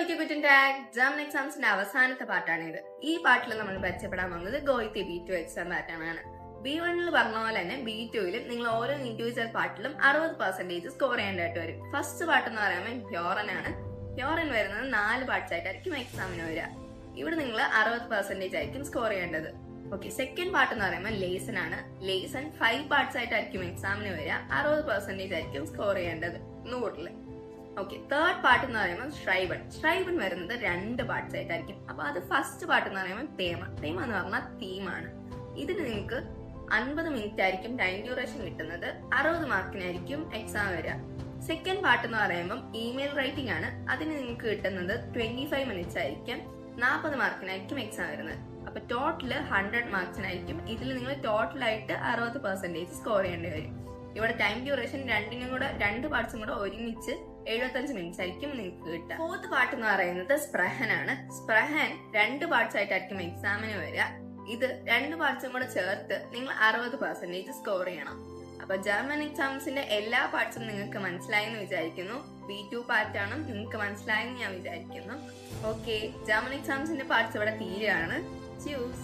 To good tag German എക്സാംസിന്റെ അവസാനത്തെ പാർട്ടാണിത്. ഈ പാർട്ടിൽ നമ്മൾ പരിചയപ്പെടാൻ പോകുന്നത് ഗോയിത്തി B2 എക്സാം പാറ്റേൺ ആണ്. B1 പറഞ്ഞ പോലെ തന്നെ B2ലും നിങ്ങൾ ഓരോ ഇൻഡിവിജ്വൽ പാർട്ടിലും 60% സ്കോർ ചെയ്യേണ്ടതായിട്ട് വരും. ഫസ്റ്റ് പാർട്ട് എന്ന് പറയുമ്പോൾ ഹ്യോറൻ ആണ്. ഹ്യോറൻ വരുന്നത് 4 പാർട്സ് ആയിട്ടായിരിക്കും എക്സാമിന് വരിക. ഇവിടെ നിങ്ങൾ 60% ആയിരിക്കും സ്കോർ ചെയ്യേണ്ടത്. ഓക്കെ, സെക്കൻഡ് പാർട്ട് എന്ന് പറയുമ്പോൾ ലേസൺ ആണ്. ലേസൺ 5 പാർട്സ് ആയിട്ടായിരിക്കും എക്സാമിന് വരിക. 60% ആയിരിക്കും സ്കോർ ചെയ്യേണ്ടത് 100-ല്. ഓക്കെ, തേർഡ് പാർട്ട് എന്ന് പറയുമ്പോൾ ഷ്രൈബൺ വരുന്നത് 2 പാർട്സ് ആയിട്ടായിരിക്കും. അപ്പൊ അത് ഫസ്റ്റ് പാർട്ട് എന്ന് പറയുമ്പോൾ തേമ എന്ന് പറഞ്ഞാൽ തീമാണ്. ഇതിന് നിങ്ങൾക്ക് 50 മിനിറ്റ് ആയിരിക്കും ടൈം ഡ്യൂറേഷൻ കിട്ടുന്നത്. 60 മാർക്കിനായിരിക്കും എക്സാം വരിക. സെക്കൻഡ് പാർട്ട് എന്ന് പറയുമ്പോൾ ഇമെയിൽ റൈറ്റിംഗ് ആണ്. അതിന് നിങ്ങൾക്ക് കിട്ടുന്നത് 25 മിനിറ്റ്സ് ആയിരിക്കും. 40 മാർക്കിനായിരിക്കും എക്സാം വരുന്നത്. അപ്പൊ ടോട്ടല് 100 മാർക്സിനായിരിക്കും. ഇതിൽ നിങ്ങൾ ടോട്ടലായിട്ട് 60% സ്കോർ ചെയ്യേണ്ടി വരും. ഇവിടെ ടൈം ഡ്യൂറേഷൻ 2 പാർട്സും കൂടെ ഒരുമിച്ച് 75 മിനിറ്റ്സ് ആയിരിക്കും നിങ്ങൾക്ക് കിട്ടുക. ഫോർത്ത് പാർട്ട് എന്ന് പറയുന്നത് സ്പ്രഹൻ ആണ്. സ്പ്രഹൻ 2 പാർട്സ് ആയിട്ടായിരിക്കും എക്സാമിന് വരിക. ഇത് 2 പാർട്സും കൂടെ ചേർത്ത് നിങ്ങൾ 60% സ്കോർ ചെയ്യണം. അപ്പൊ ജർമ്മൻ എക്സാംസിന്റെ എല്ലാ പാർട്സും നിങ്ങൾക്ക് മനസ്സിലായെന്ന് വിചാരിക്കുന്നു. B2 പാർട്ടാണ് നിങ്ങൾക്ക് മനസ്സിലായെന്ന് ഞാൻ വിചാരിക്കുന്നു. ഓക്കെ, ജർമ്മൻ എക്സാംസിന്റെ പാർട്സ് ഇവിടെ തീരെയാണ്. Tschüss.